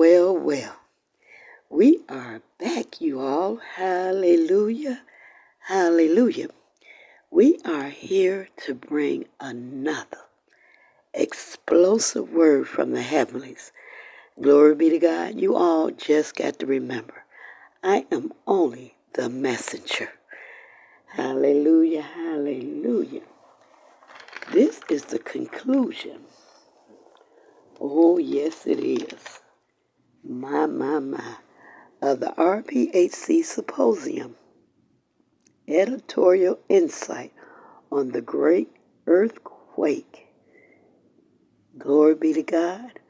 Well. We are back, you all. Hallelujah. Hallelujah. We are here to bring another explosive word from the heavenlies. Glory be to God. You all just got to remember, I am only the messenger. Hallelujah. Hallelujah. This is the conclusion. Oh, yes, it is. My. Of the RPHC Symposium, editorial insight on the great earthquake. Glory be to God.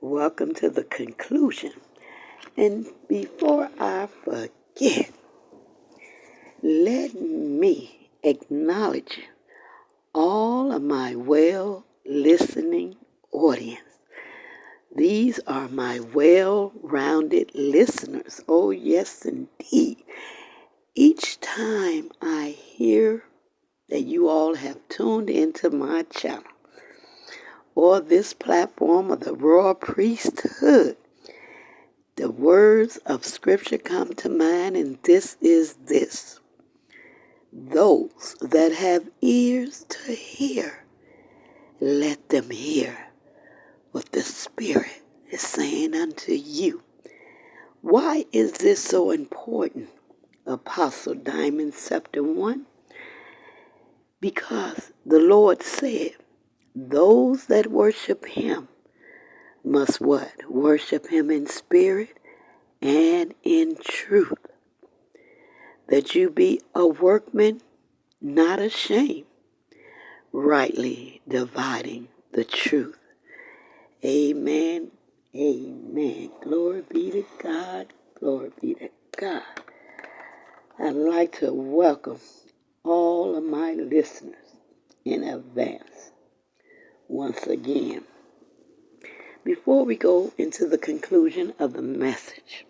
Welcome to the conclusion. And before I forget, let me acknowledge all of my well-listening audience. These are my well-rounded listeners. Oh, yes, indeed. Each time I hear that you all have tuned into my channel or this platform of the royal priesthood, the words of Scripture come to mind, and this is this. Those that have ears to hear, let them hear what the Spirit is saying unto you. Why is this so important, Apostle Diamond, Scepter 1? Because the Lord said, those that worship him must what? Worship him in spirit and in truth. That you be a workman, not ashamed, rightly dividing the truth. Amen. Amen. Glory be to God. Glory be to God. I'd like to welcome all of my listeners in advance once again. Before we go into the conclusion of the message,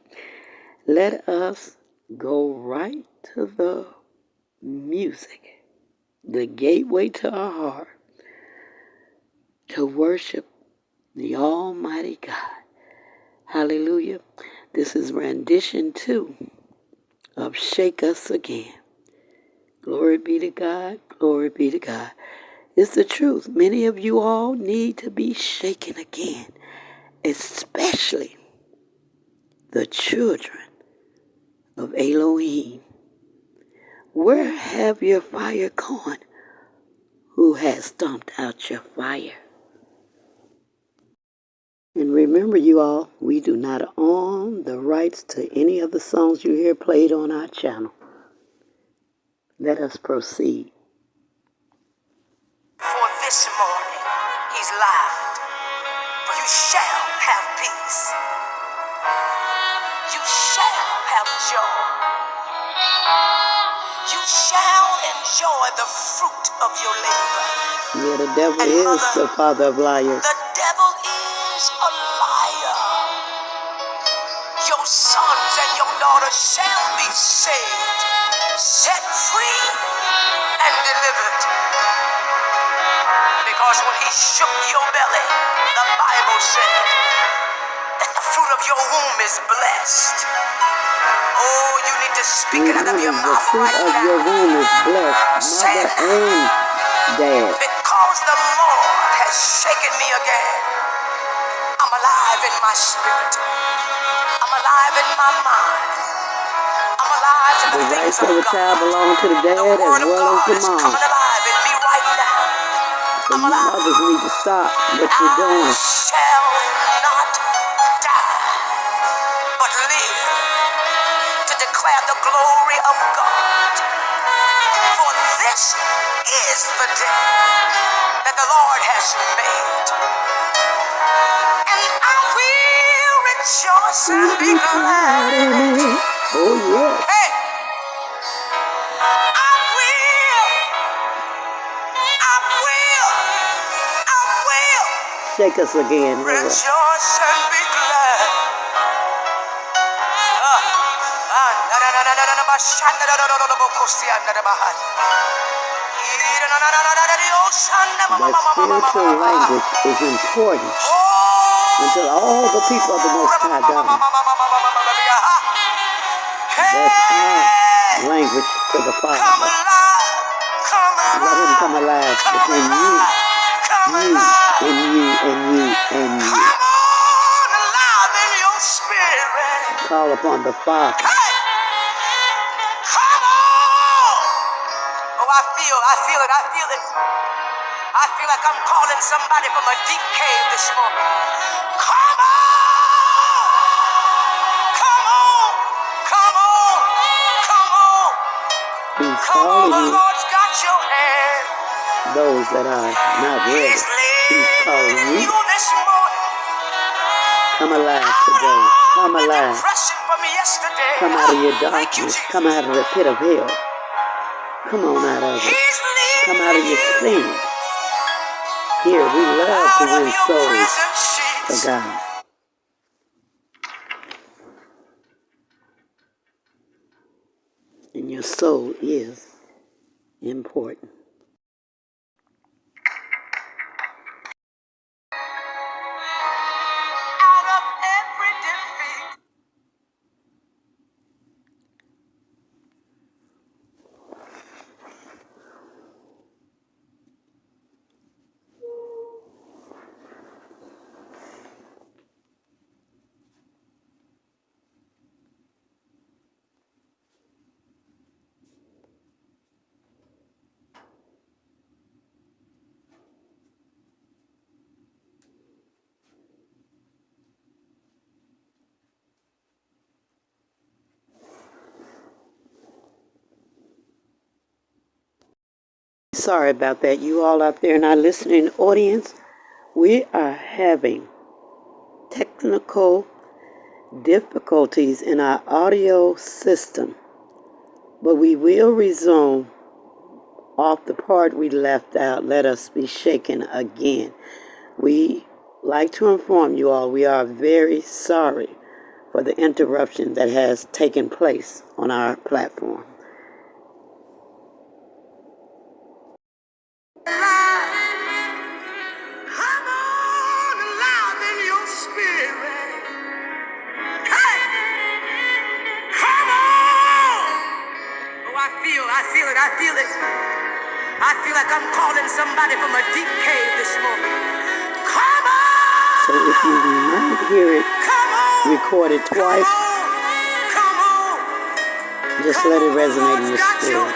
let us go right to the music, the gateway to our heart, to worship the Almighty God. Hallelujah. This is rendition 2 of Shake Us Again. Glory be to God. Glory be to God. It's the truth. Many of you all need to be shaken again, especially the children of Elohim. Where have your fire gone? Who has stomped out your fire? And remember, you all, we do not own the rights to any of the songs you hear played on our channel. Let us proceed. For this morning, he's lied. For you shall have peace. You shall have joy. You shall enjoy the fruit of your labor. Yeah, the devil is the father of liars. The devil is a liar. Your sons and your daughters shall be saved, set free, and delivered. Because when he shook your belly, the Bible said that the fruit of your womb is blessed. Oh, you need to speak it out of your mouth right now. The fruit of your womb is blessed, mother and dad. Because the Lord has shaken me again. I'm alive in my spirit. I'm alive in my mind. I'm alive in the things of God. The rights of a child belong to the dad as well as the mom. Coming alive in me right now. So you mothers need to stop what you're doing. I shall not die, but live to declare the glory of God. For this is the day that the Lord has made, and I will rejoice and be glad in it. Oh, yeah. Hey, I will shake us again, Lord. Rejoice and be glad. That spiritual language is important. until all the people of the Most High God. That's our language to the Father. Let him come alive within you, and you, and you, and you. Come on alive in your spirit. Call upon the Father. Hey, come on. Oh, I feel it. I feel like I'm calling somebody from a deep cave this morning. Come on. Come on. Come on. Come on. He's Come on, calling the you. Lord's got your hand. Those that are not ready, he's calling you. You this morning. Come alive today. Come alive. Come out of your darkness. Come out of the pit of hell. Come on out of it. Come out of your sin. Here, we love to win souls for God. And your soul is important. Out of every defeat. Sorry about that. You all out there in our listening audience, we are having technical difficulties in our audio system, but we will resume off the part we left out. Let us be shaken again. We like to inform you all we are very sorry for the interruption that has taken place on our platform. Come on alive in your spirit. Hey, come on. Oh, I feel it. I feel like I'm calling somebody from a deep cave this morning. Come on. So if you might hear it recorded twice, Come on. just let it resonate in your spirit.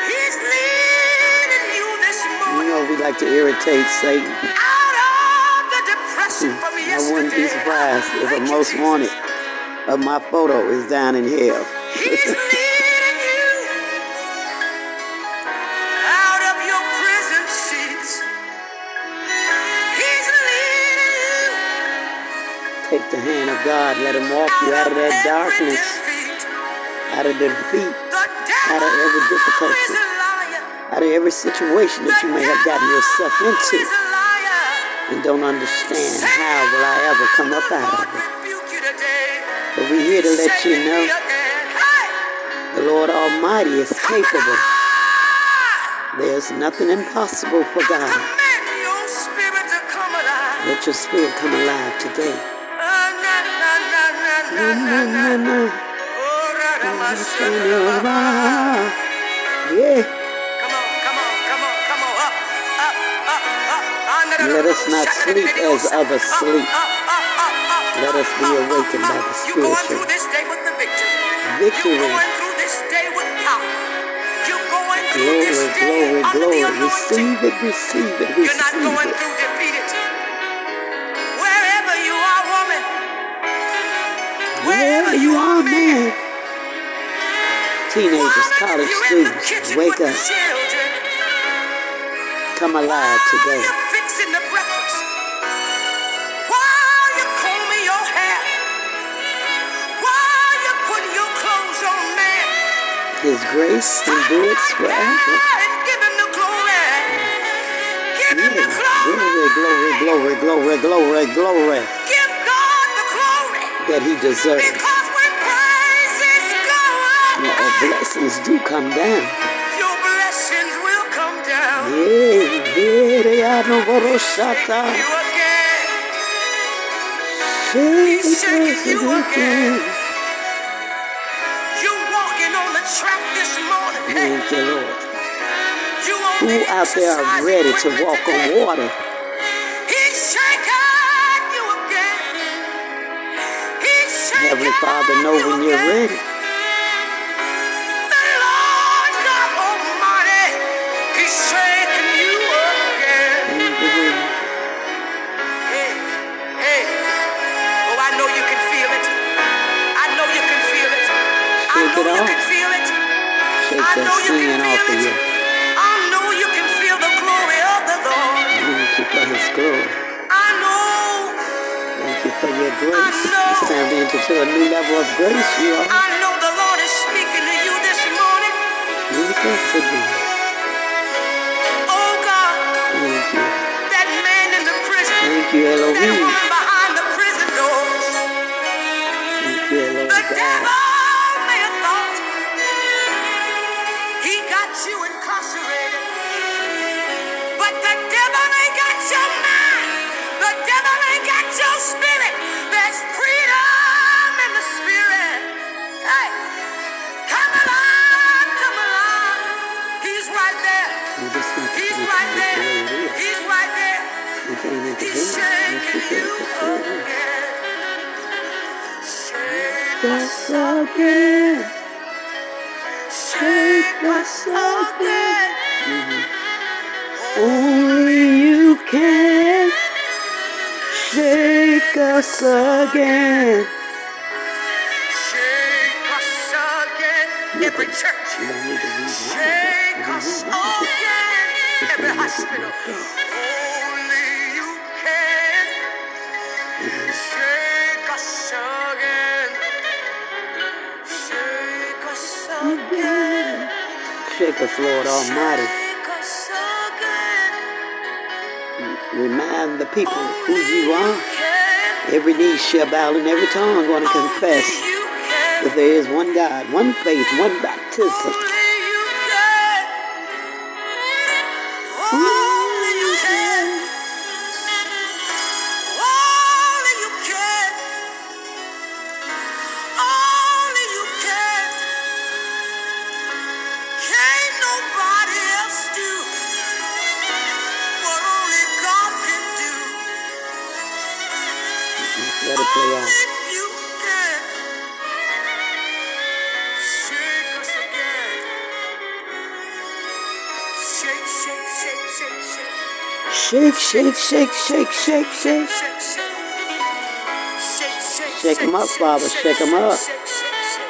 He's leading you this morning. You know we like to irritate Satan. Out of the depression from I wouldn't be yesterday. surprised if a most wanted of my photo is down in hell. He's leading you out of your prison sheets. He's leading you. Take the hand of God. Let him walk you out of that darkness, out of the defeat, out of every difficulty, out of every situation that you may have gotten yourself into and don't understand how will I ever come up out of it. But we're here to let you know the Lord Almighty is capable. There's nothing impossible for God. Let your spirit come alive today. Yeah. Come on, up. Let us not sleep as others sleep. Let us be awakened by the You're going spiritual through this day with the victory. victory. You're going through this day with power. You're going through Glory, this day glory, under the glory. anointing. Receive it, receive it, You're not receive going it. through defeated. Wherever you are, woman. Wherever you are, man. Teenagers, college students, wake up. Come alive today. While you're fixing the breakfast. While you're combing your hair. While you're putting your clothes on, man. His grace endures forever. And give him the glory. Give him the Glory, glory, glory, glory, glory. Give God the glory. That he deserves. Because when praises go up, blessings do come down. your blessings will come down. Yeah. He's shaking you again. You're walking on the track this morning. Thank you, Lord. You on Who the out there are exercise ready to equipment walk on today. water? He's shaking you again. He's Heavenly shaking Father, know you when you're again. ready. The Lord God Almighty, He's shaking you again. Hey, hey. Oh, I know you can feel it. I know you can feel it. I Shake know it you off. can feel it. Shake I that know you can sin feel off of it. you. I know you can feel the glory of the Lord. Thank you for His glory. I know. Thank you for your I grace. know. It's time to enter to a new level of grace, you all. I know the Lord is speaking to you this morning. Meet us again. Oh God, Thank you. that man in the prison, Thank you, that Elohim. woman behind the prison doors. Thank you, Lord The God. devil may have thought he got you incarcerated, but the devil ain't got your mind. The devil ain't got your spirit. There's freedom in the spirit. Hey, come alive, come alive. He's right there. We just got to He's finish right this there. word here. He's right there. We can't He's intervene. shaking Let's you just go on. again. Shake Us us again. again. Shake us again. Only you can shake us again. Shake us again. Every church. You don't need to read one. Shake us again. Just Every gonna make it hospital. yourself. Only you can shake us again. Shake us again. Shake us, Lord Almighty. Shake us again. Remind the people who Only you are. can. Every knee shall bow and every tongue going to confess Only you can. that there is one God, one faith, one baptism. Only you can. Only you can. Only you can. Only you can. Can't nobody else do what only God can do. Let it play out. Only you can. Shake us again. Shake, shake, shake, shake, shake. Shake, shake, shake, shake, shake, shake. Shake, shake. Shake, shake, Shake 'em up, Father. Shake 'em up. Shake, shake, shake.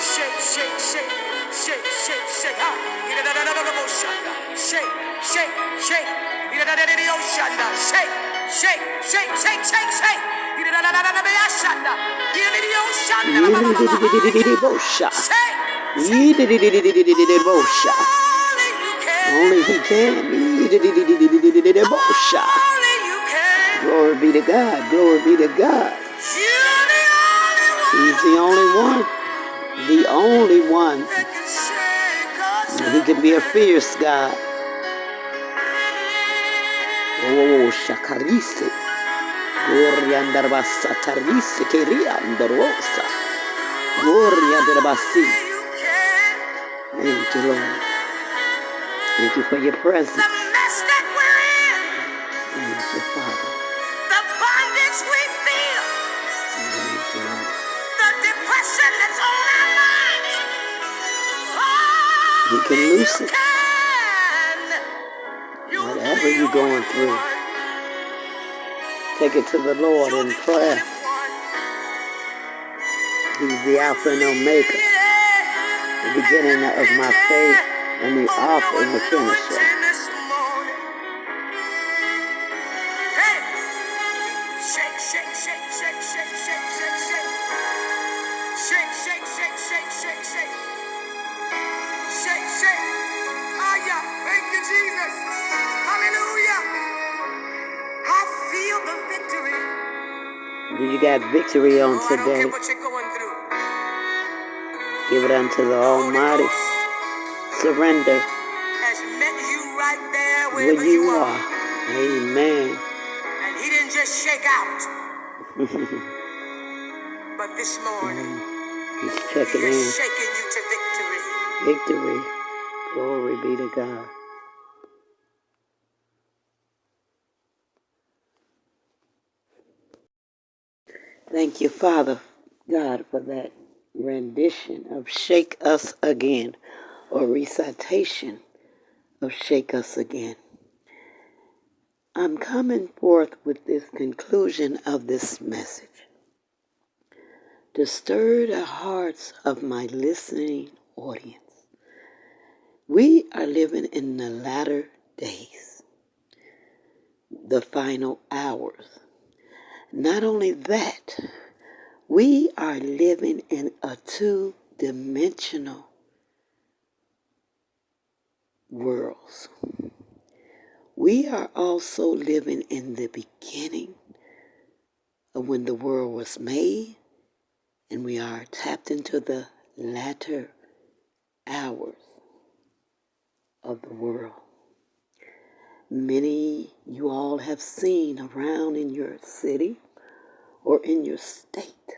Shake, shake, shake. Shake, shake, shake. Ah, shake, shake, shake. Shake, shake, shake, shake, shake, shake. Only Only you can. He can. Only you can. Glory be to God. Glory be to God. You're the only one. He's the only one. The only one. That can shake us He can be a fierce God. Oh, Shakarise. Gloria andarabasa tarise keria andarosa. Gloria andarabasi. You can. Thank you, Lord. Thank you for your presence. The mess that we're in, Thank you, Father. the bondage we feel, Thank you, Lord. the depression that's on our minds. He can Only loose you it. can. You're Whatever the you're going only through, one. take it to the Lord You're in the prayer. only one. He's the Alpha and Omega, the beginning of my faith and the author and the finisher. This morning. Hey, shake, shake, shake, shake, shake, shake, shake, shake. Shake, shake, shake, shake, shake, shake. Shake, shake. Ah, yeah. Thank you, Jesus. Hallelujah. I feel the victory. You got victory on Oh, I don't care today. what you're going through. Give it unto the The Holy Almighty. Ghost Surrender. has met you right there where you are. Amen. And he didn't just shake out, but this morning, He's checking he is in. shaking you to victory. Victory. Glory be to God. Thank you, Father God, for that rendition of Shake Us Again, or recitation of Shake Us Again. I'm coming forth with this conclusion of this message to stir the hearts of my listening audience. We are living in the latter days, the final hours. Not only that, we are living in a two-dimensional world. We are also living in the beginning of when the world was made, and we are tapped into the latter hours of the world. Many you all have seen around in your city or in your state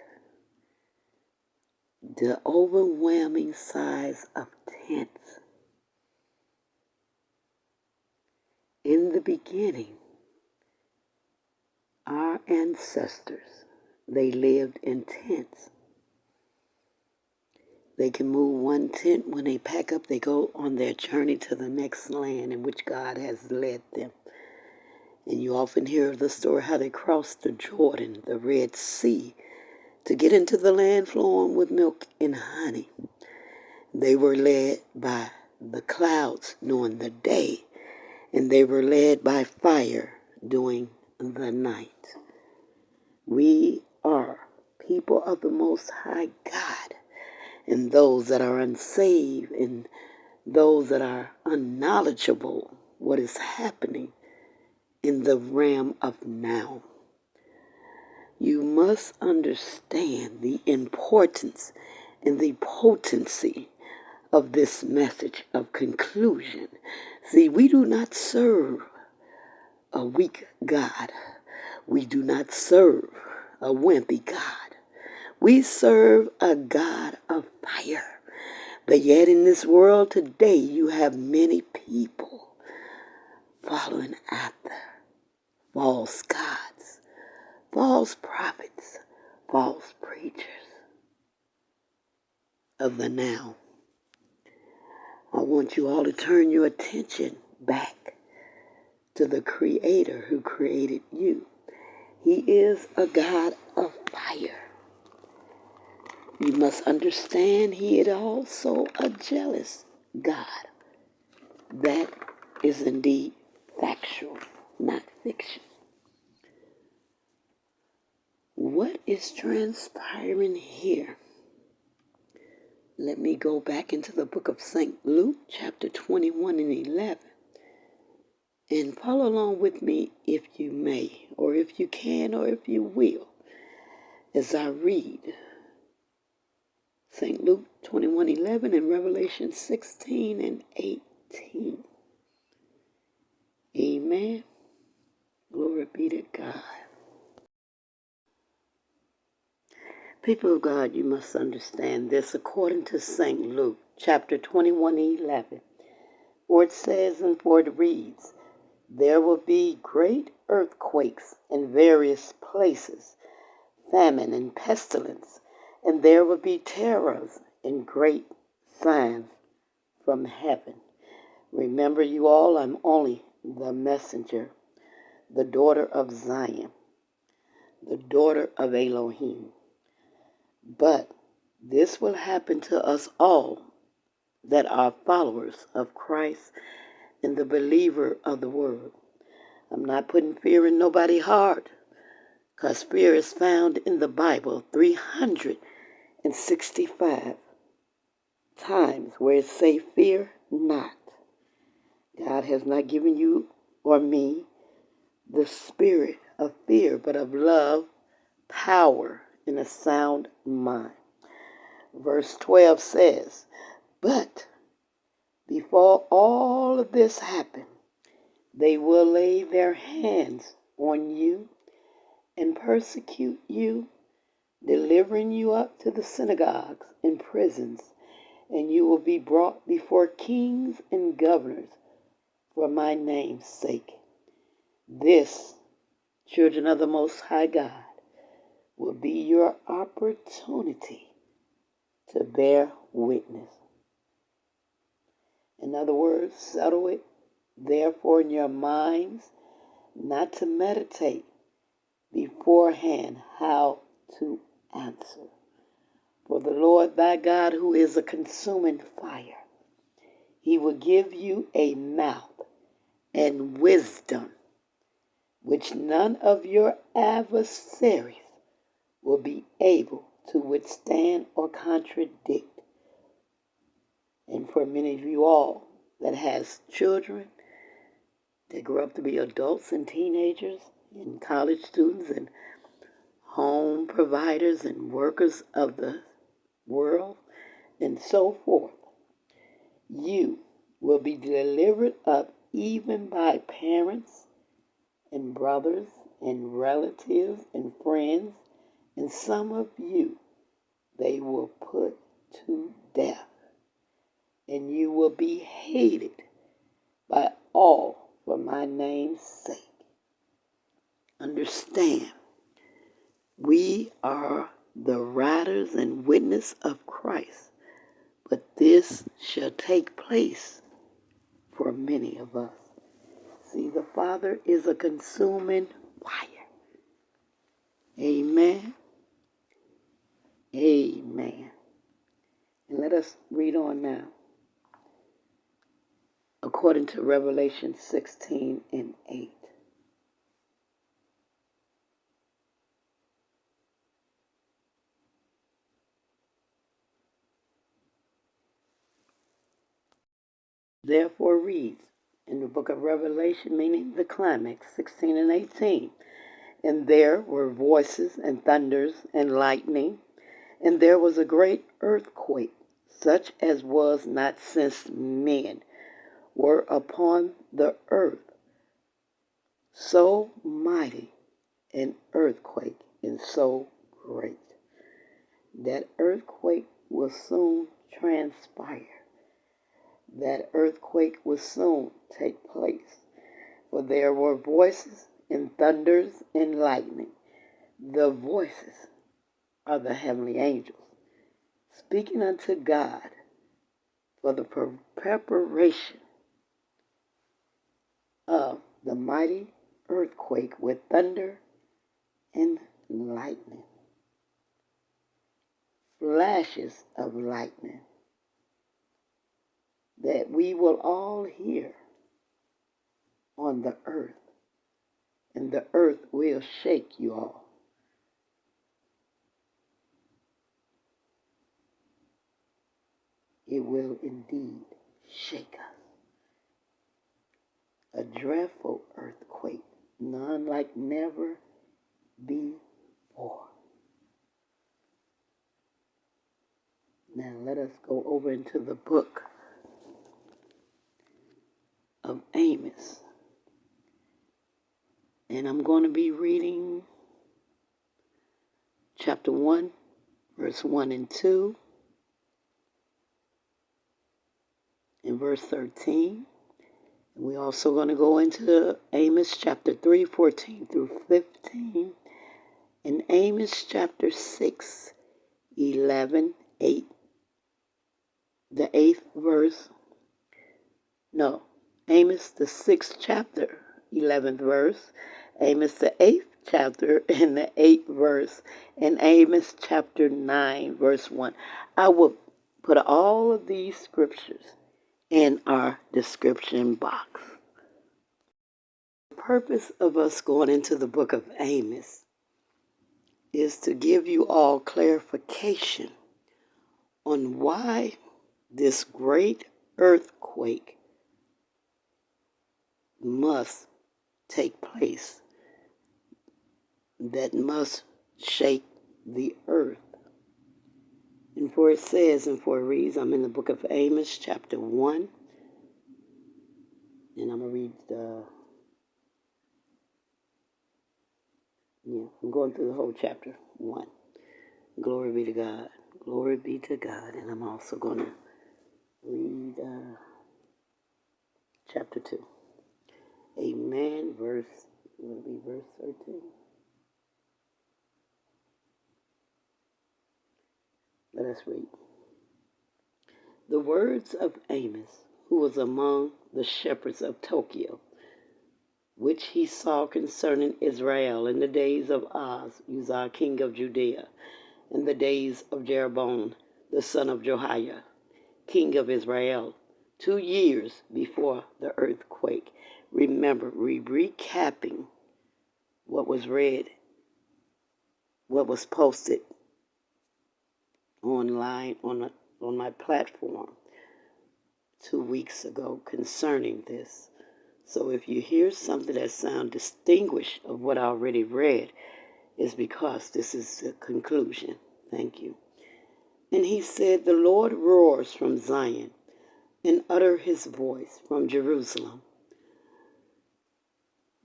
the overwhelming size of tents. In the beginning, our ancestors, they lived in tents. They can move one tent. When they pack up, they go on their journey to the next land in which God has led them. And you often hear of the story how they crossed the Jordan, the Red Sea, to get into the land flowing with milk and honey. They were led by the clouds during the day, and they were led by fire during the night. We are people of the Most High God, and those that are unsaved and those that are unknowledgeable what is happening in the realm of now. You must understand the importance and the potency of this message of conclusion. See, we do not serve a weak God. We do not serve a wimpy God. We serve a God of fire. But yet in this world today, you have many people following after false gods, false prophets, false preachers of the now. I want you all to turn your attention back to the Creator who created you. He is a God of fire. You must understand He is also a jealous God. That is indeed factual, not fiction. What is transpiring here? Let me go back into the book of St. Luke, chapter 21 and 11. And follow along with me if you may, or if you can, or if you will, as I read St. Luke 21:11 and Revelation 16 and 18. Amen. Glory be to God. People of God, you must understand this according to St. Luke, chapter 21:11, for it says and for it reads, there will be great earthquakes in various places, famine and pestilence, and there will be terrors and great signs from heaven. Remember, you all, I'm only the messenger, the daughter of Zion, the daughter of Elohim. But this will happen to us all that are followers of Christ and the believer of the word. I'm not putting fear in nobody's heart, because fear is found in the Bible 365 times where it say, fear not. God has not given you or me the spirit of fear, but of love, power, and a sound mind. Verse 12 says, but before all of this happened, They will lay their hands on you and persecute you, delivering you up to the synagogues and prisons, and you will be brought before kings and governors for my name's sake. This, children of the Most High God, will be your opportunity to bear witness. In other words, settle it, therefore, in your minds, not to meditate beforehand how to answer. For the Lord thy God, who is a consuming fire, he will give you a mouth and wisdom which none of your adversaries will be able to withstand or contradict. And for many of you all that has children that grow up to be adults and teenagers and college students and home providers and workers of the world and so forth, you will be delivered up even by parents and brothers and relatives and friends, and some of you they will put to death, and you will be hated by all for my name's sake. Understand, we are the riders and witness of Christ, but this shall take place for many of us. See, the Father is a consuming fire. Amen. Amen. And let us read on now. According to Revelation 16:8. Therefore reads in the book of Revelation, meaning the climax, 16 and 18. And there were voices and thunders and lightning, and there was a great earthquake, such as was not since men were upon the earth, so mighty an earthquake and so great. That earthquake will soon transpire. That earthquake will soon take place. For there were voices and thunders and lightning. The voices are the heavenly angels, speaking unto God for the preparation of the mighty earthquake with thunder and lightning, flashes of lightning, that we will all hear on the earth, and the earth will shake, you all. It will indeed shake us. A dreadful earthquake, none like never before. Now let us go over into the book of Amos. And I'm going to be reading chapter 1, verse 1 and 2, and verse 13. And we're also going to go into Amos chapter 3, 14 through 15, and Amos chapter 6, 11, 8, the 8th verse. No, Amos the 6th chapter, 11th verse, Amos the 8th chapter and the 8th verse, and Amos chapter 9, verse 1. I will put all of these scriptures in our description box. The purpose of us going into the book of Amos is to give you all clarification on why this great earthquake must take place, that must shake the earth. And for it says, and for it reads, I'm in the book of Amos, chapter 1, and I'm going to read Yeah, I'm going through the whole chapter 1. Glory be to God. Glory be to God. And I'm also going to read chapter 2. Amen. Will be verse 13. Let us read. The words of Amos, who was among the shepherds of Tokyo, which he saw concerning Israel in the days of Uzziah, king of Judea, in the days of Jeroboam, the son of Jehoiah, king of Israel, 2 years before the earthquake. Remember, recapping what was read, what was posted online on my platform 2 weeks ago concerning this. So if you hear something that sounds distinguished of what I already read, it's because this is the conclusion. Thank you. And he said, the Lord roars from Zion and utter his voice from Jerusalem.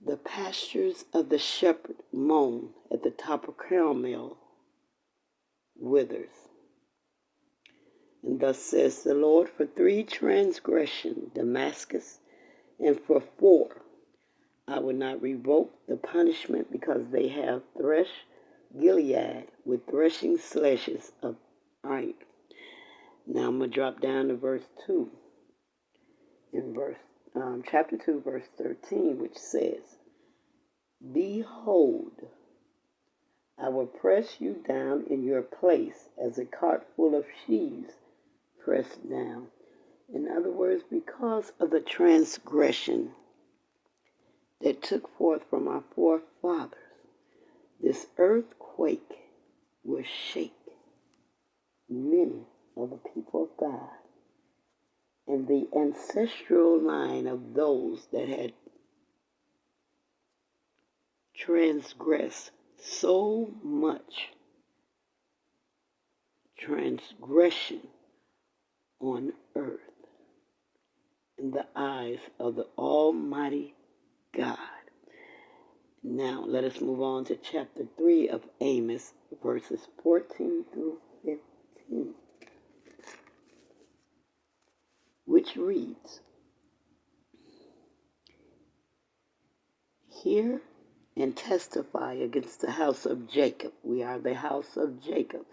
The pastures of the shepherd moan at the top of Carmel withers. And thus says the Lord, for 3 transgressions, Damascus, and for 4, I will not revoke the punishment, because they have threshed Gilead with threshing sledges of iron. Now I'm going to drop down to verse 2, in chapter 2, verse 13, which says, behold, I will press you down in your place as a cart full of sheaves pressed down. In other words, because of the transgression that took forth from our forefathers, this earthquake will shake many of the people of God and the ancestral line of those that had transgressed so much transgression on earth in the eyes of the Almighty God. Now, let us move on to chapter 3 of Amos, verses 14 through 15, which reads, hear and testify against the house of Jacob. We are the house of Jacob,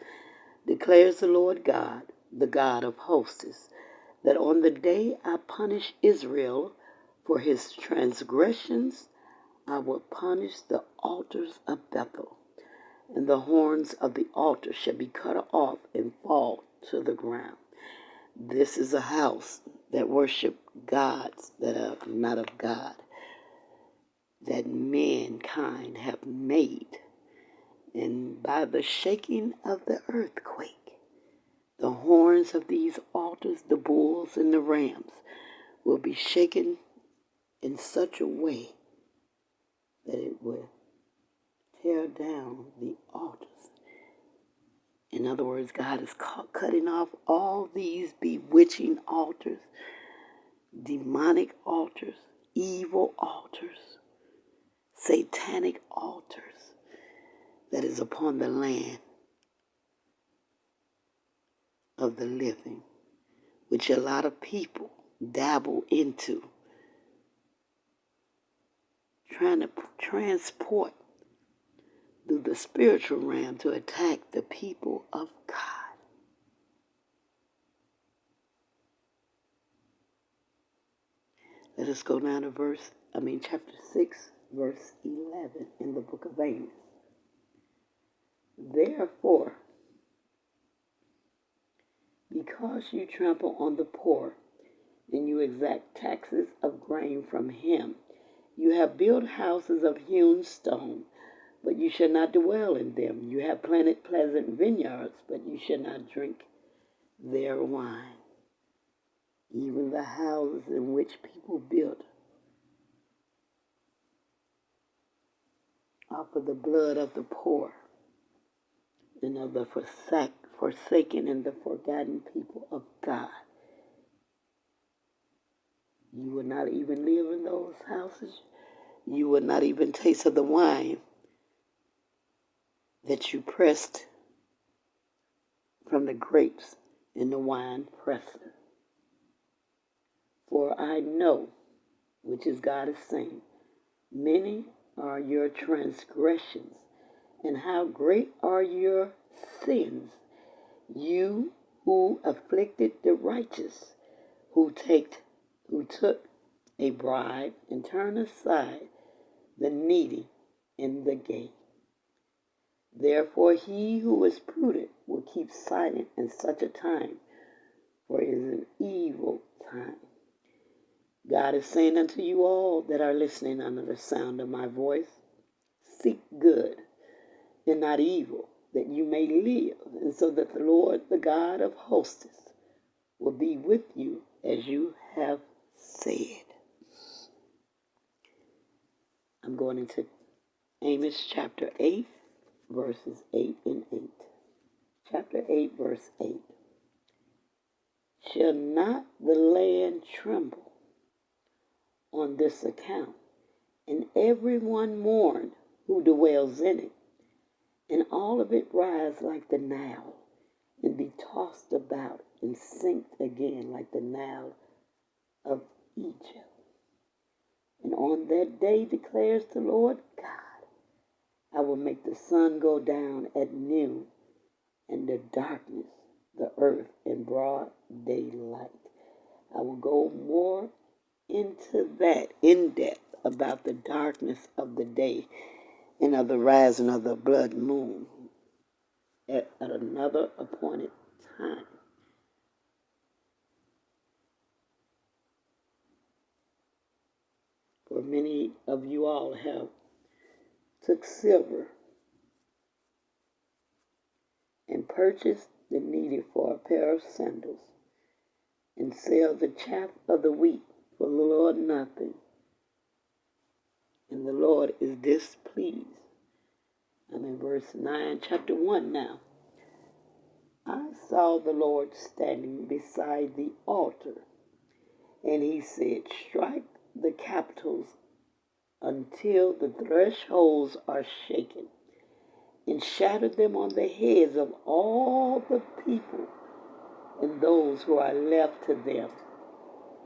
declares the Lord God, the God of hosts, that on the day I punish Israel for his transgressions, I will punish the altars of Bethel, and the horns of the altar shall be cut off and fall to the ground. This is a house that worship gods that are not of God, that mankind have made. And by the shaking of the earthquake, the horns of these altars, the bulls and the rams, will be shaken in such a way that it will tear down the altars. In other words, God is cutting off all these bewitching altars, demonic altars, evil altars, satanic altars that is upon the land of the living, which a lot of people dabble into, trying to transport through the spiritual realm to attack the people of God. Let us go down to chapter 6, verse 11 in the book of Amos. Therefore, because you trample on the poor, and you exact taxes of grain from him, you have built houses of hewn stone, but you shall not dwell in them. You have planted pleasant vineyards, but you shall not drink their wine. Even the houses in which people built off of the blood of the poor and of the forsaken and the forgotten people of God. You will not even live in those houses. You will not even taste of the wine that you pressed from the grapes in the wine presser. For I know, which is God is saying, many are your transgressions, and how great are your sins. You who afflicted the righteous, who took a bribe and turned aside the needy in the gate. Therefore he who is prudent will keep silent in such a time, for it is an evil time. God is saying unto you all that are listening under the sound of my voice, seek good and not evil, that you may live, and so that the Lord, the God of hosts, will be with you as you have said. I'm going into Amos chapter 8, verses 8 and 8. Chapter 8, verse 8. Shall not the land tremble on this account, and everyone mourn who dwells in it, and all of it rise like the Nile, and be tossed about and sink again like the Nile of Egypt? And on that day, declares the Lord God, I will make the sun go down at noon, and the darkness, the earth in broad daylight. I will go more into that in depth about the darkness of the day and of the rising of the blood moon at another appointed time. For many of you all have took silver and purchased the needle for a pair of sandals, and sell the chaff of the wheat for the Lord nothing. And the Lord is displeased. I'm in verse 9, chapter 1 now. I saw the Lord standing beside the altar, and he said, strike the capitals until the thresholds are shaken, and shatter them on the heads of all the people and those who are left to them.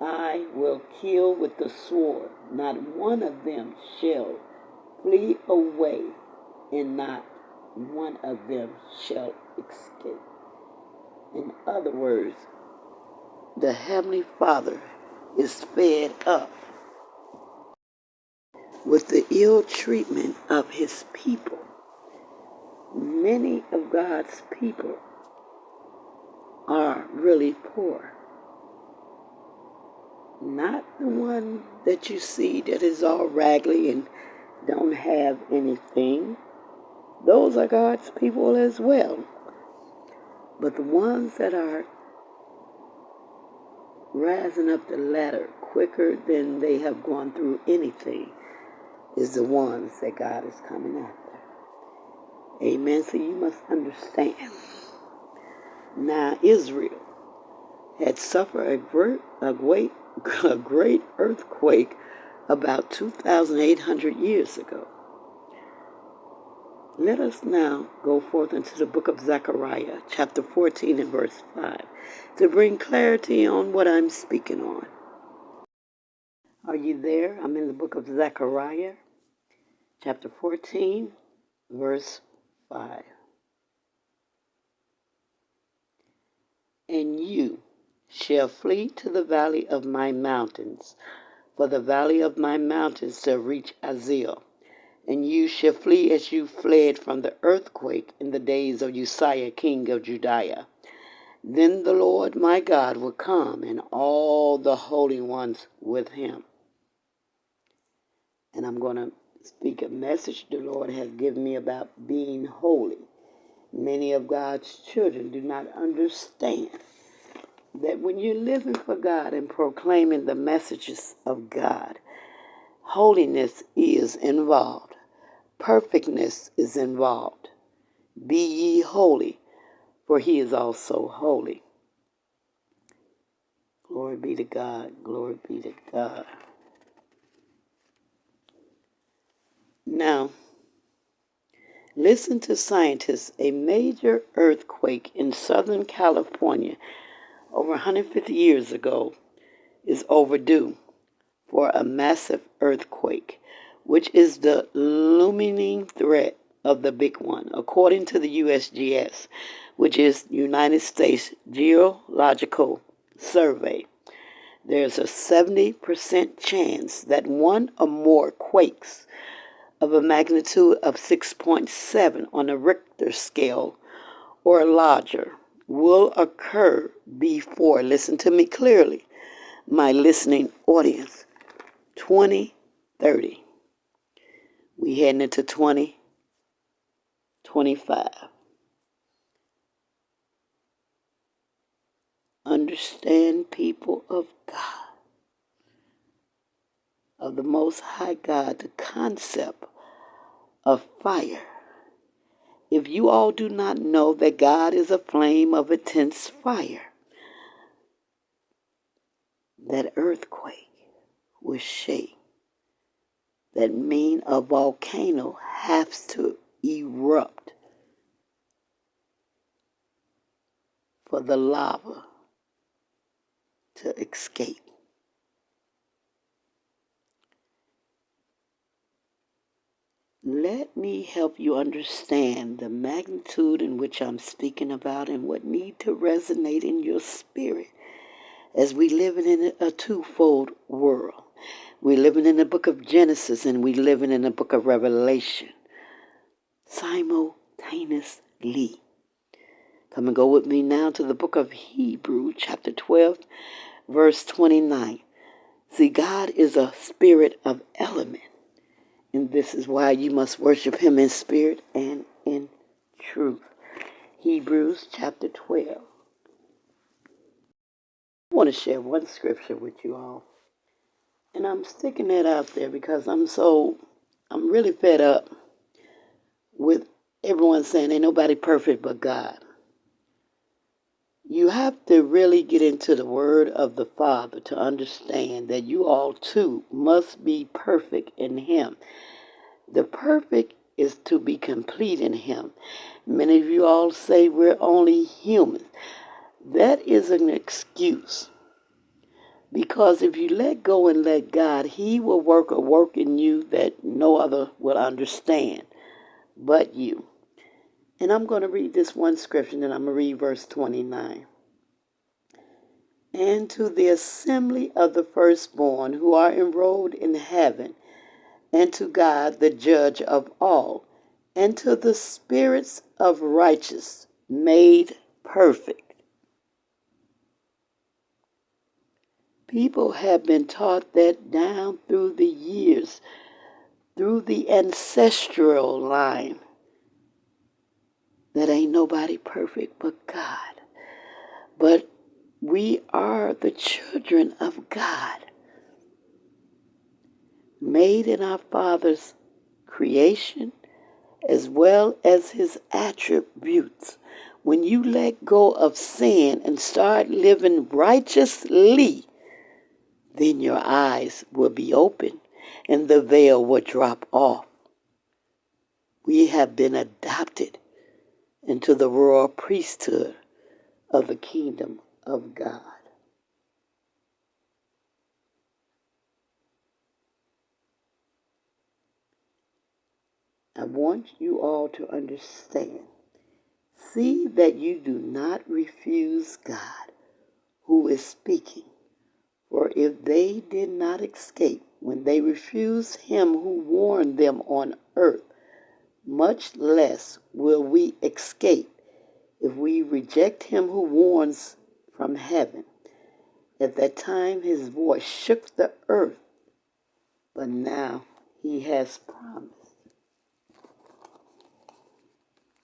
I will kill with the sword. Not one of them shall flee away, and not one of them shall escape. In other words, the Heavenly Father is fed up with the ill treatment of his people. Many of God's people are really poor. Not the one that you see that is all raggedy and don't have anything. Those are God's people as well. But the ones that are rising up the ladder quicker than they have gone through anything is the ones that God is coming after. Amen. So you must understand. Now Israel had suffered a great earthquake about 2,800 years ago. Let us now go forth into the book of Zechariah, chapter 14 and verse 5, to bring clarity on what I'm speaking on. Are you there? I'm in the book of Zechariah, chapter 14, verse 5. And you shall flee to the valley of my mountains, for the valley of my mountains shall reach Azal. And you shall flee as you fled from the earthquake in the days of Uzziah, king of Judea. Then the Lord my God will come, and all the holy ones with him. And I'm going to speak a message the Lord has given me about being holy. Many of God's children do not understand that when you're living for God and proclaiming the messages of God, holiness is involved. Perfectness is involved. Be ye holy, for he is also holy. Glory be to God. Glory be to God. Now, Listen to scientists. A major earthquake in Southern California over 150 years ago is overdue for a massive earthquake, which is the looming threat of the big one, according to the USGS, which is United States Geological Survey. There's a 70% chance that one or more quakes of a magnitude of 6.7 on a Richter scale or larger will occur before, listen to me clearly, my listening audience, 2030. We heading into 2025. Understand, people of God, of the Most High God, the concept of fire. If you all do not know that God is a flame of intense fire, that earthquake will shake. That means a volcano has to erupt for the lava to escape. Let me help you understand the magnitude in which I'm speaking about and what need to resonate in your spirit as we live in a twofold world. We're living in the book of Genesis and we're living in the book of Revelation simultaneously. Come and go with me now to the book of Hebrews, chapter 12, verse 29. See, God is a spirit of element, and this is why you must worship him in spirit and in truth. Hebrews, chapter 12. I want to share one scripture with you all, and I'm sticking that out there because I'm really fed up with everyone saying ain't nobody perfect but God. You have to really get into the word of the Father to understand that you all too must be perfect in him. The perfect is to be complete in him. Many of you all say we're only human. That is an excuse. Because if you let go and let God, he will work a work in you that no other will understand but you. And I'm going to read this one scripture, and I'm going to read verse 29. And to the assembly of the firstborn who are enrolled in heaven, and to God the judge of all, and to the spirits of righteous made perfect. People have been taught that down through the years, through the ancestral line, that ain't nobody perfect but God. But we are the children of God, made in our Father's creation, as well as his attributes. When you let go of sin and start living righteously, then your eyes will be open and the veil will drop off. We have been adopted into the royal priesthood of the kingdom of God. I want you all to understand. See that you do not refuse God who is speaking. For if they did not escape when they refused him who warned them on earth, much less will we escape if we reject him who warns from heaven. At that time his voice shook the earth, but now he has promised.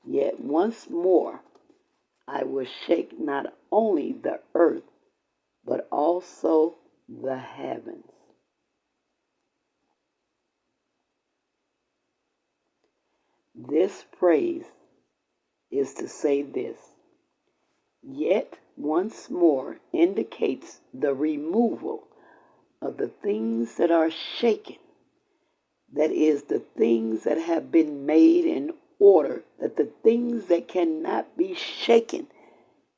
Yet once more I will shake not only the earth, but also the heavens. This phrase is to say this. Yet once more indicates the removal of the things that are shaken. That is, the things that have been made in order that the things that cannot be shaken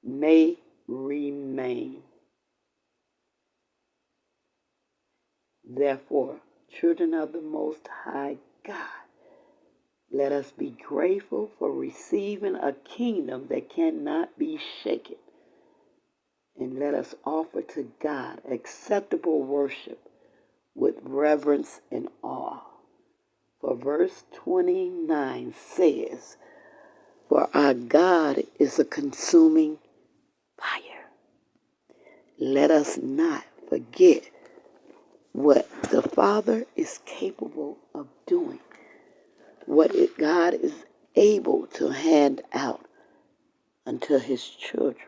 may remain. Therefore, children of the Most High God, let us be grateful for receiving a kingdom that cannot be shaken. And let us offer to God acceptable worship with reverence and awe. For verse 29 says, "For our God is a consuming fire." Let us not forget what the Father is capable of doing, what God is able to hand out unto his children.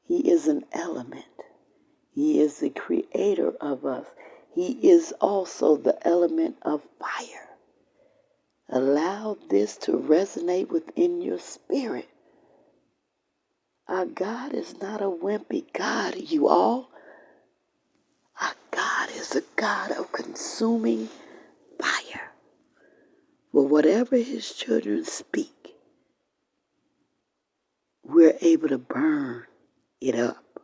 He is an element. He is the creator of us. He is also the element of fire. Allow this to resonate within your spirit. Our God is not a wimpy God, you all. Our God is a God of consuming fire. For whatever his children speak, we're able to burn it up.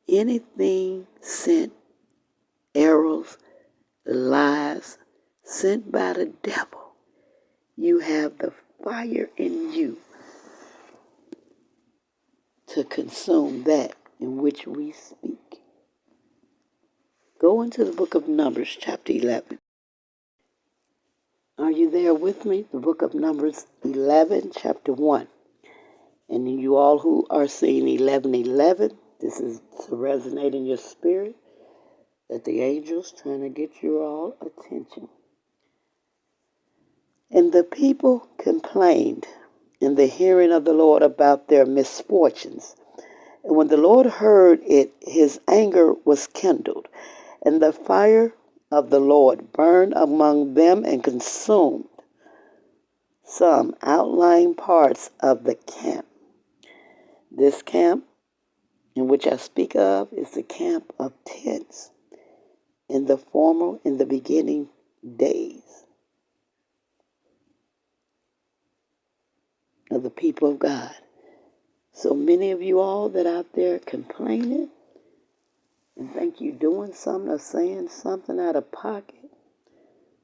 Anything sent, arrows, lies, sent by the devil, you have the fire in you to consume that in which we speak. Go into the book of Numbers, chapter 11. Are you there with me? The book of Numbers 11, chapter 1. And you all who are seeing 11:11, this is to resonate in your spirit that the angel's trying to get your all attention. And the people complained in the hearing of the Lord about their misfortunes. And when the Lord heard it, his anger was kindled, and the fire of the Lord burned among them and consumed some outlying parts of the camp. This camp in which I speak of is the camp of tents in the beginning days of the people of God. So many of you all that out there complaining and think you're doing something or saying something out of pocket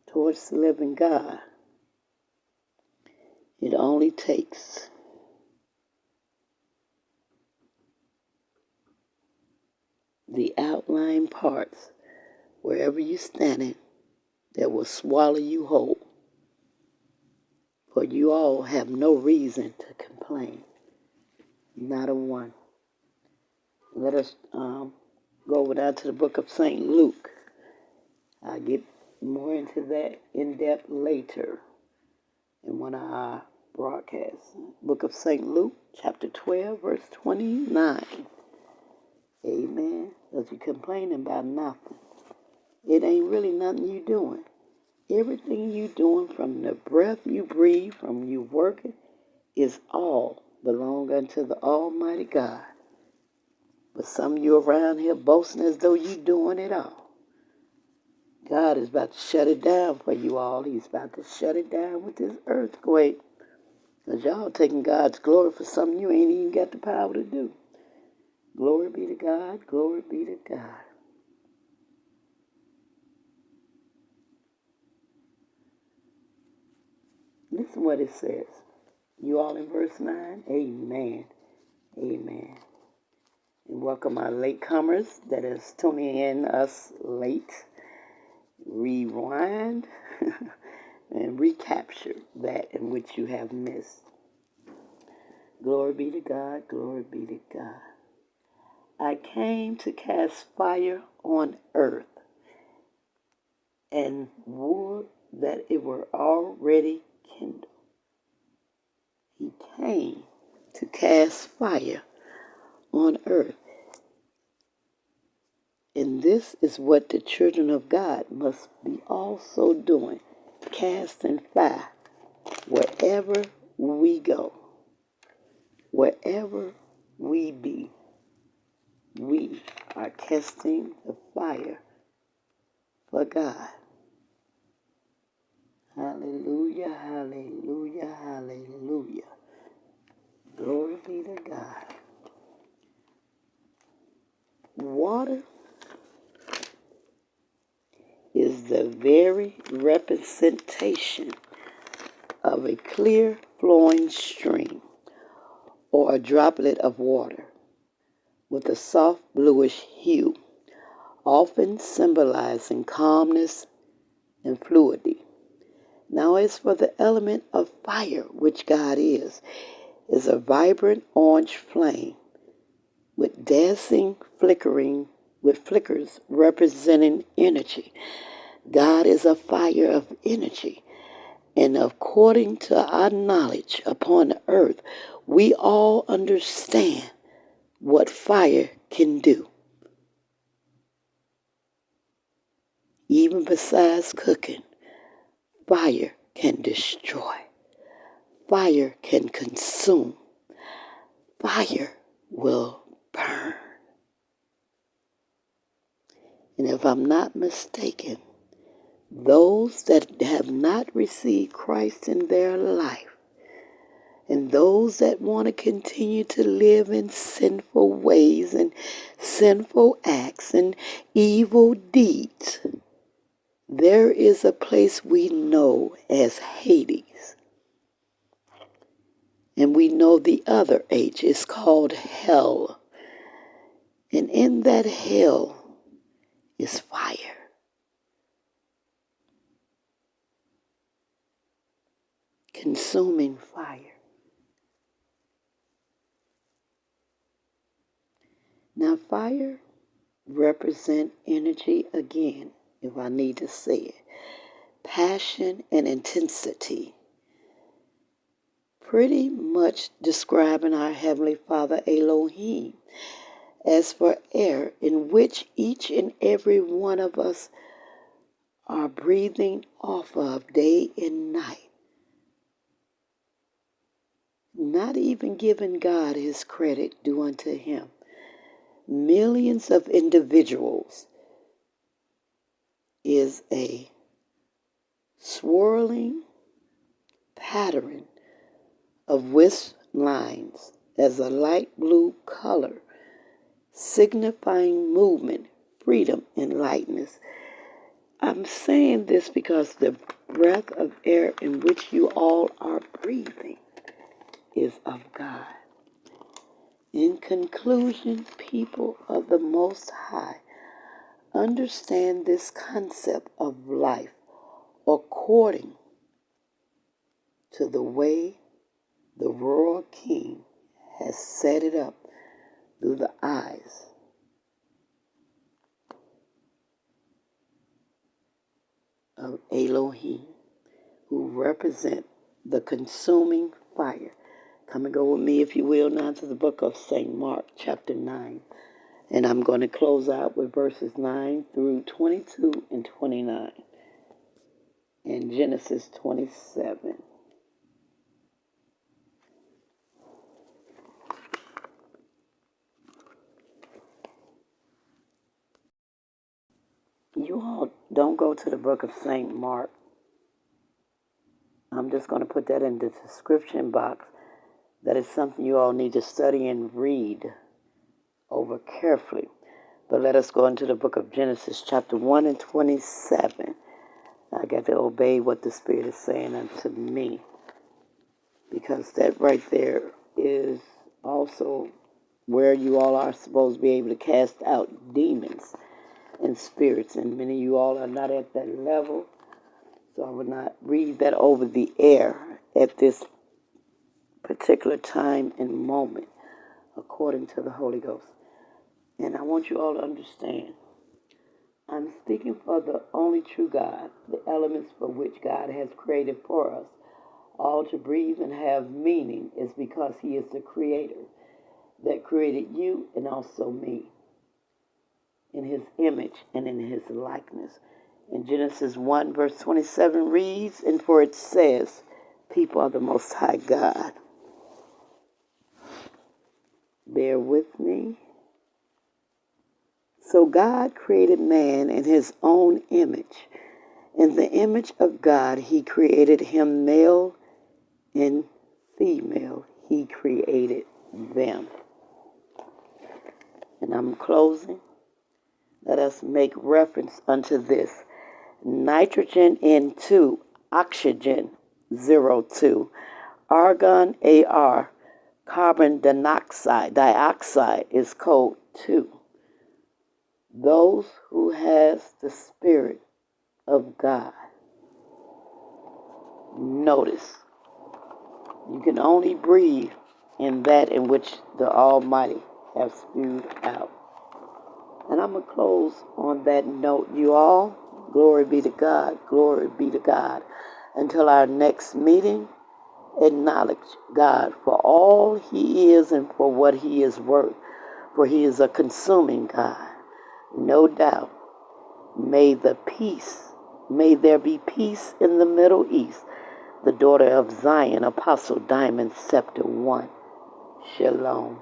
towards the living God, it only takes the outlying parts, wherever you're standing, that will swallow you whole. For you all have no reason to complain. Not a one. Let us go over down to the book of St. Luke. I'll get more into that in depth later in one of our broadcasts. Book of St. Luke, chapter 12, verse 29. Amen. Because you're complaining about nothing. It ain't really nothing you doing. Everything you doing, from the breath you breathe, from you working, is all belong unto the Almighty God. But some of you around here boasting as though you doing it all. God is about to shut it down for you all. He's about to shut it down with this earthquake. Because y'all taking God's glory for something you ain't even got the power to do. Glory be to God. Glory be to God. Listen what it says. You all in verse 9? Amen. Amen. And welcome our latecomers that is tuning in us late. Rewind and recapture that in which you have missed. Glory be to God. Glory be to God. I came to cast fire on earth, and would that it were already kindled. He came to cast fire on earth. And this is what the children of God must be also doing, casting fire wherever we go, wherever we be. We are casting the fire for God. Hallelujah, hallelujah, hallelujah. Glory be to God. Water is the very representation of a clear flowing stream or a droplet of water with a soft bluish hue, often symbolizing calmness and fluidity. Now, as for the element of fire, which God is a vibrant orange flame with dancing flickers representing energy. God is a fire of energy. And according to our knowledge upon the earth, we all understand what fire can do. Even besides cooking, fire can destroy. Fire can consume. Fire will burn. And if I'm not mistaken, those that have not received Christ in their life, and those that want to continue to live in sinful ways and sinful acts and evil deeds, there is a place we know as Hades. And we know the other H is called hell. And in that hell is fire. Consuming fire. Now fire represent energy again, if I need to say it. Passion and intensity. Pretty much describing our Heavenly Father Elohim. As for air, in which each and every one of us are breathing off of day and night. Not even giving God his credit due unto him. Millions of individuals is a swirling pattern of wisp lines as a light blue color, signifying movement, freedom, and lightness. I'm saying this because the breath of air in which you all are breathing is of God. In conclusion, people of the Most High, understand this concept of life according to the way the royal king has set it up through the eyes of Elohim, who represent the consuming fire. Come and go with me, if you will, now to the book of St. Mark, chapter 9. And I'm going to close out with verses 9 through 22 and 29. And Genesis 27. You all don't go to the book of St. Mark. I'm just going to put that in the description box. That is something you all need to study and read over carefully. But let us go into the book of Genesis, chapter 1 and 27. I got to obey what the Spirit is saying unto me, because that right there is also where you all are supposed to be able to cast out demons and spirits. And many of you all are not at that level, so I will not read that over the air at this particular time and moment, according to the Holy Ghost. And I want you all to understand, I'm speaking for the only true God, the elements for which God has created for us, all to breathe and have meaning is because he is the creator that created you and also me in his image and in his likeness. In Genesis 1 verse 27 reads, and for it says, people are the Most High God. Bear with me. So God created man in his own image. In the image of God, he created him, male and female. He created them. And I'm closing. Let us make reference unto this. Nitrogen N2, oxygen 02, argon AR, carbon dioxide is code 2. Those who has the Spirit of God. Notice, you can only breathe in that in which the Almighty has spewed out. And I'm going to close on that note, you all. Glory be to God. Glory be to God. Until our next meeting, acknowledge God for all he is and for what he is worth. For he is a consuming God. No doubt. May there be peace in the Middle East. The daughter of Zion, Apostle Diamond, Scepter 1. Shalom.